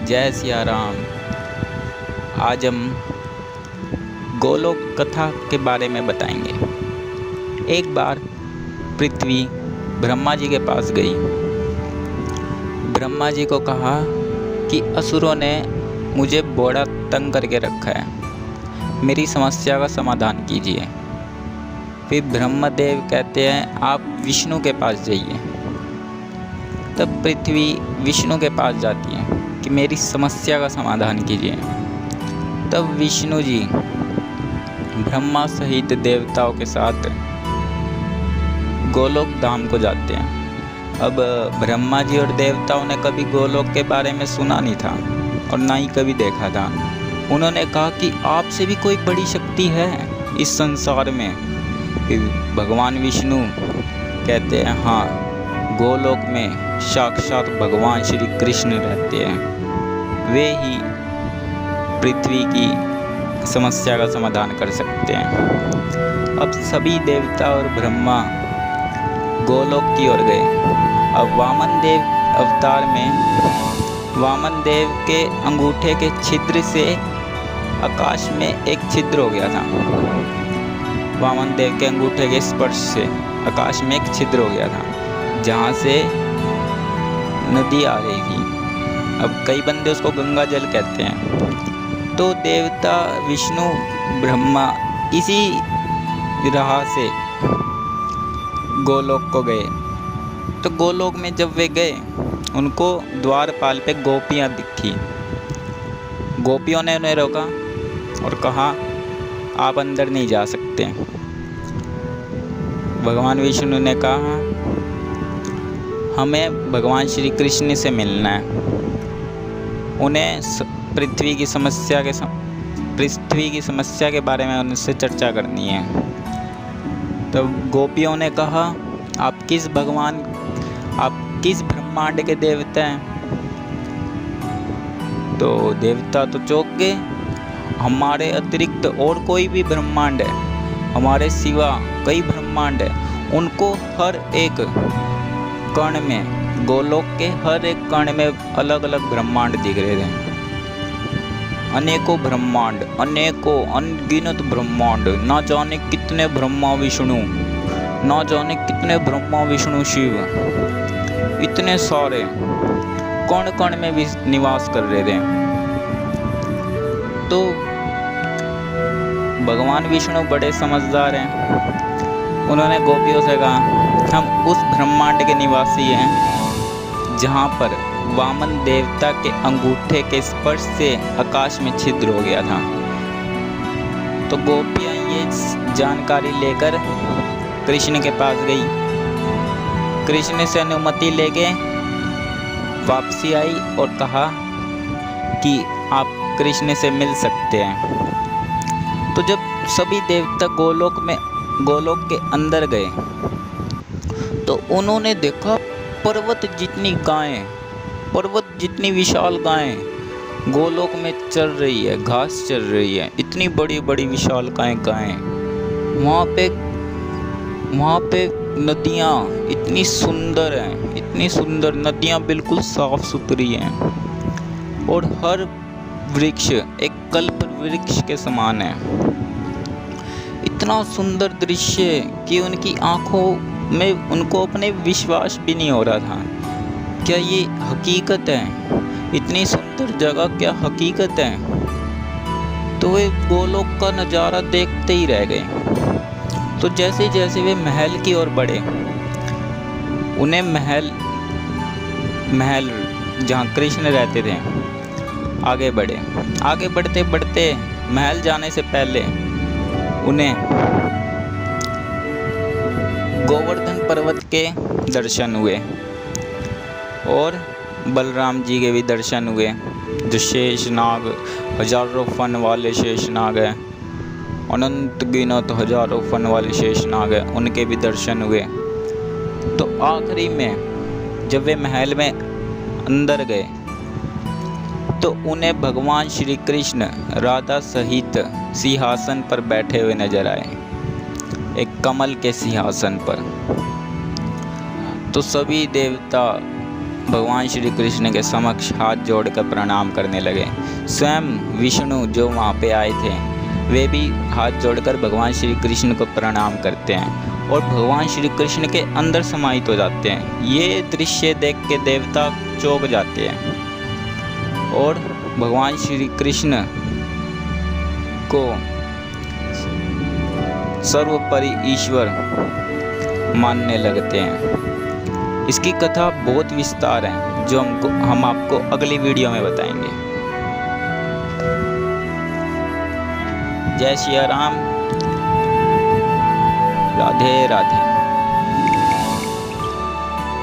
जय सिया राम। आज हम गोलोक कथा के बारे में बताएंगे। एक बार पृथ्वी ब्रह्मा जी के पास गई। ब्रह्मा जी को कहा कि असुरों ने मुझे बड़ा तंग करके रखा है, मेरी समस्या का समाधान कीजिए। फिर ब्रह्मदेव कहते हैं आप विष्णु के पास जाइए। तब पृथ्वी विष्णु के पास जाती है कि मेरी समस्या का समाधान कीजिए। तब विष्णु जी ब्रह्मा सहित देवताओं के साथ गोलोक धाम को जाते हैं। अब ब्रह्मा जी और देवताओं ने कभी गोलोक के बारे में सुना नहीं था और ना ही कभी देखा था। उन्होंने कहा कि आपसे भी कोई बड़ी शक्ति है इस संसार में। फिर भगवान विष्णु कहते हैं हाँ, गोलोक में साक्षात भगवान श्री कृष्ण रहते हैं, वे ही पृथ्वी की समस्या का समाधान कर सकते हैं। अब सभी देवता और ब्रह्मा गोलोक की ओर गए। अब वामन देव अवतार में वामन देव के अंगूठे के छिद्र से आकाश में एक छिद्र हो गया था। वामन देव के अंगूठे के स्पर्श से आकाश में एक छिद्र हो गया था, जहाँ से नदी आ रही थी। अब कई बंदे उसको गंगा जल कहते हैं। तो देवता विष्णु ब्रह्मा इसी राह से गोलोक को गए। तो गोलोक में जब वे गए, उनको द्वारपाल पे गोपियाँ दिखी। गोपियों ने उन्हें रोका और कहा आप अंदर नहीं जा सकते। भगवान विष्णु ने कहा हमें भगवान श्री कृष्ण से मिलना है, उन्हें पृथ्वी की समस्या के बारे में उनसे चर्चा करनी है। तब गोपियों ने कहा आप किस ब्रह्मांड के देवता हैं? तो देवता तो चौंक गए। हमारे अतिरिक्त और कोई भी ब्रह्मांड है, हमारे सिवा कई ब्रह्मांड है, उनको हर एक कण में, गोलोक के हर एक कण में अलग अलग ब्रह्मांड दिख रहे थे। अनेकों ब्रह्मांड, अनेकों अनगिनत ब्रह्मांड, ना जाने कितने ब्रह्मा विष्णु, ना जाने कितने ब्रह्मा विष्णु शिव, इतने सारे कण कण में भी निवास कर रहे थे। तो भगवान विष्णु बड़े समझदार हैं। उन्होंने गोपियों से कहा हम उस ब्रह्मांड के निवासी हैं जहाँ पर वामन देवता के अंगूठे के स्पर्श से आकाश में छिद्र हो गया था। तो गोपियाँ ये जानकारी लेकर कृष्ण के पास गई। कृष्ण से अनुमति लेके वापसी आई और कहा कि आप कृष्ण से मिल सकते हैं। तो जब सभी देवता गोलोक के अंदर गए तो उन्होंने देखा पर्वत जितनी गायें, पर्वत जितनी विशाल गायें गोलोक में चल रही है, घास चल रही है। इतनी बड़ी बड़ी विशाल गायें। वहाँ पे नदियाँ इतनी सुंदर हैं, इतनी सुंदर नदियाँ बिल्कुल साफ सुथरी हैं। और हर वृक्ष एक कल्प वृक्ष के समान है। इतना सुंदर दृश्य कि उनकी आंखों में उनको अपने विश्वास भी नहीं हो रहा था। क्या ये हकीकत है? इतनी सुंदर जगह क्या हकीकत है? तो वे गोलोक का नज़ारा देखते ही रह गए। तो जैसे जैसे वे महल की ओर बढ़े, उन्हें महल जहाँ कृष्ण रहते थे आगे बढ़े। आगे बढ़ते बढ़ते महल जाने से पहले उन्हें गोवर्धन पर्वत के दर्शन हुए और बलराम जी के भी दर्शन हुए, जो शेषनाग, हजारों फन वाले शेषनाग हैं, अनंत गिनत हजारों फन वाले शेषनाग हैं, उनके भी दर्शन हुए। तो आखिरी में जब वे महल में अंदर गए तो उन्हें भगवान श्री कृष्ण राधा सहित सिंहासन पर बैठे हुए नजर आए, एक कमल के सिंहासन पर। तो सभी देवता भगवान श्री कृष्ण के समक्ष हाथ जोड़कर प्रणाम करने लगे। स्वयं विष्णु जो वहाँ पे आए थे वे भी हाथ जोड़कर भगवान श्री कृष्ण को प्रणाम करते हैं और भगवान श्री कृष्ण के अंदर समाहित हो जाते हैं। ये दृश्य देख के देवता चौंक जाते हैं और भगवान श्री कृष्ण को सर्वोपरि ईश्वर मानने लगते हैं। इसकी कथा बहुत विस्तार है जो हम आपको अगली वीडियो में बताएंगे। जय सिया राम, राधे राधे।